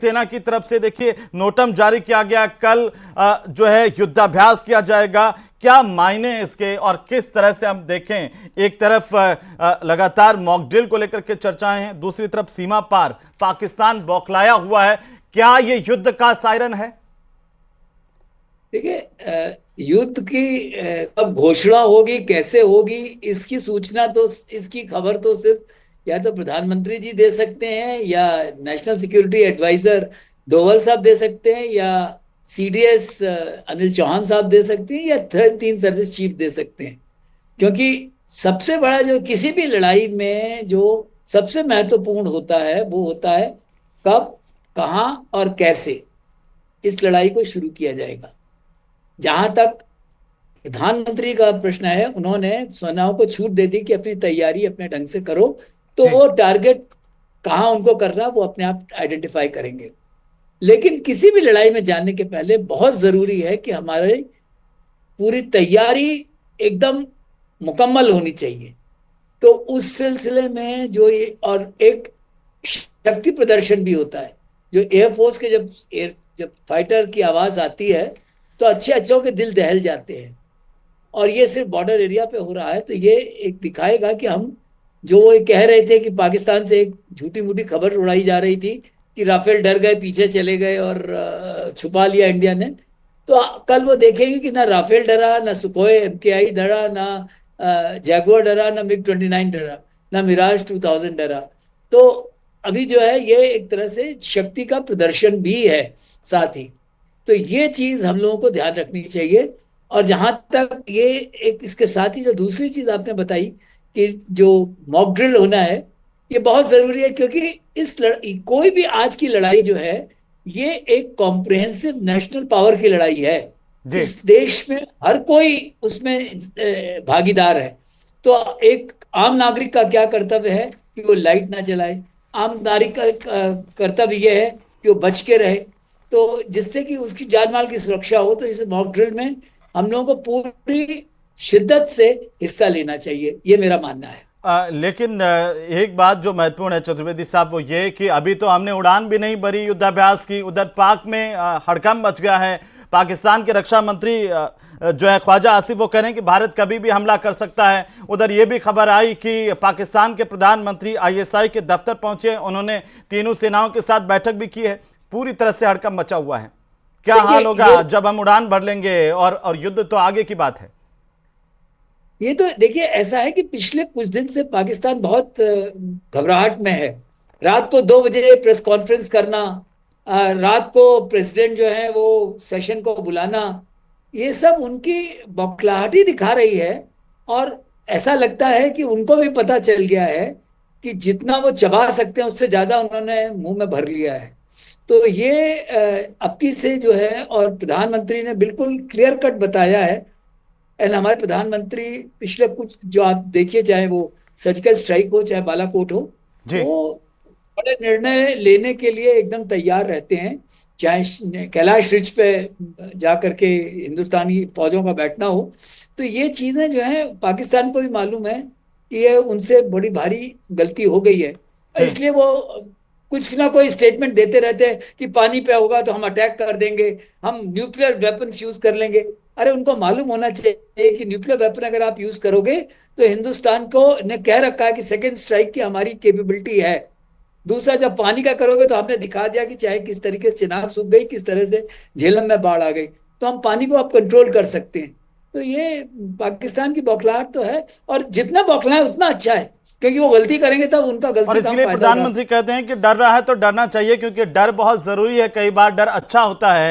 सेना की तरफ से देखिए नोटम जारी किया गया। कल जो है युद्धाभ्यास किया जाएगा। क्या मायने इसके और किस तरह से हम देखें? एक तरफ लगातार मॉक ड्रिल को लेकर के चर्चाएं हैं, दूसरी तरफ सीमा पार पाकिस्तान बौखलाया हुआ है। क्या ये युद्ध का सायरन है? देखिए, युद्ध की कब घोषणा होगी, कैसे होगी, इसकी सूचना तो, इसकी खबर तो सिर्फ या तो प्रधानमंत्री जी दे सकते हैं, या नेशनल सिक्योरिटी एडवाइजर डोवल साहब दे सकते हैं, या सीडीएस अनिल चौहान साहब दे सकते हैं, या थर्ड तीन सर्विस चीफ दे सकते हैं। क्योंकि सबसे बड़ा जो किसी भी लड़ाई में जो सबसे महत्वपूर्ण होता है वो होता है कब, कहाँ और कैसे इस लड़ाई को शुरू किया जाएगा। जहां तक प्रधानमंत्री का प्रश्न है, उन्होंने सेनाओं को छूट दे दी कि अपनी तैयारी अपने ढंग से करो, तो जी। वो टारगेट कहाँ उनको करना वो अपने आप आइडेंटिफाई करेंगे। लेकिन किसी भी लड़ाई में जाने के पहले बहुत जरूरी है कि हमारे पूरी तैयारी एकदम मुकम्मल होनी चाहिए। तो उस सिलसिले में जो ये और एक शक्ति प्रदर्शन भी होता है। जो एयरफोर्स के जब फाइटर की आवाज आती है तो अच्छे अच्छों के दिल दहल जाते हैं। और ये सिर्फ बॉर्डर एरिया पे हो रहा है, तो ये एक दिखाएगा कि हम जो वो कह रहे थे कि पाकिस्तान से एक झूठी मूठी खबर उड़ाई जा रही थी कि राफेल डर गए, पीछे चले गए और छुपा लिया इंडिया ने। तो कल वो देखेंगे कि ना राफेल डरा, ना सुखोई एमकेआई डरा, ना जैगुआर डरा, ना MiG-29 डरा, ना मिराज 2000 डरा। तो अभी जो है ये एक तरह से शक्ति का प्रदर्शन भी है साथ ही। तो ये चीज हम लोगों को ध्यान रखनी चाहिए। और जहां तक ये एक इसके साथ ही जो दूसरी चीज आपने बताई कि जो मॉक ड्रिल होना है, ये बहुत जरूरी है। क्योंकि कोई भी आज की लड़ाई जो है, ये एक कॉम्प्रिहेंसिव नेशनल पावर की लड़ाई है। जी। इस देश में हर कोई उसमें भागीदार है। तो एक आम नागरिक का क्या कर्तव्य है कि वो लाइट ना जलाए। आम नागरिक का कर्तव्य यह है कि वो बच के रहे, तो जिससे कि उसकी जान माल की सुरक्षा हो। तो इस मॉक ड्रिल में हम लोगों को पूरी शिद्दत से हिस्सा लेना चाहिए, ये मेरा मानना है। लेकिन एक बात जो महत्वपूर्ण है चतुर्वेदी साहब, वो ये कि अभी तो हमने उड़ान भी नहीं भरी युद्धाभ्यास की। उधर पाक में हड़कंप मच गया है। पाकिस्तान के रक्षा मंत्री जो है ख्वाजा आसिफ, वो कह रहे हैं कि भारत कभी भी हमला कर सकता है। उधर ये भी खबर आई कि पाकिस्तान के प्रधानमंत्री आईएसआई के दफ्तर पहुंचे, उन्होंने तीनों सेनाओं के साथ बैठक भी की है। पूरी तरह से हड़कंप मचा हुआ है। क्या हाल देखिए होगा जब हम उड़ान भर लेंगे? और युद्ध तो आगे की बात है। ये तो देखिए ऐसा है कि पिछले कुछ दिन से पाकिस्तान बहुत घबराहट में है। रात को 2 बजे प्रेस कॉन्फ्रेंस करना, रात को प्रेसिडेंट जो है वो सेशन को बुलाना, ये सब उनकी बौखलाहट ही दिखा रही है। और ऐसा लगता है कि उनको भी पता चल गया है कि जितना वो चबा सकते हैं उससे ज्यादा उन्होंने मुंह में भर लिया है। तो ये अबकी से जो है, और प्रधानमंत्री ने बिल्कुल क्लियर कट बताया है। एंड हमारे प्रधानमंत्री पिछले कुछ जो आप देखिए, चाहे वो सर्जिकल स्ट्राइक हो चाहे बालाकोट हो, जी। वो बड़े निर्णय लेने के लिए एकदम तैयार रहते हैं। चाहे कैलाश रिज पे जा करके हिंदुस्तानी फौजों का बैठना हो। तो ये चीजें जो है पाकिस्तान को भी मालूम है कि ये उनसे बड़ी भारी गलती हो गई है। जी। इसलिए वो कुछ ना कोई स्टेटमेंट देते रहते हैं कि पानी पे होगा तो हम अटैक कर देंगे, हम न्यूक्लियर वेपन्स यूज कर लेंगे। अरे उनको मालूम होना चाहिए कि न्यूक्लियर वेपन अगर आप यूज करोगे तो हिंदुस्तान को ने कह रखा है कि सेकेंड स्ट्राइक की हमारी कैपेबिलिटी है। दूसरा, जब पानी का करोगे तो आपने दिखा दिया कि चाहे किस तरीके से चिनाब सूख गई, किस तरह से झेलम में बाढ़ आ गई, तो हम पानी को आप कंट्रोल कर सकते हैं। तो ये पाकिस्तान की बौखलाहट तो है, और जितना बौखलाए उतना अच्छा है। क्योंकि वो गलती करेंगे तब उनका और गलती का हम इसलिए फायदा उठा प्रधानमंत्री कहते हैं कि डर रहा है तो डरना चाहिए, क्योंकि डर बहुत जरूरी है। कई बार डर अच्छा होता है।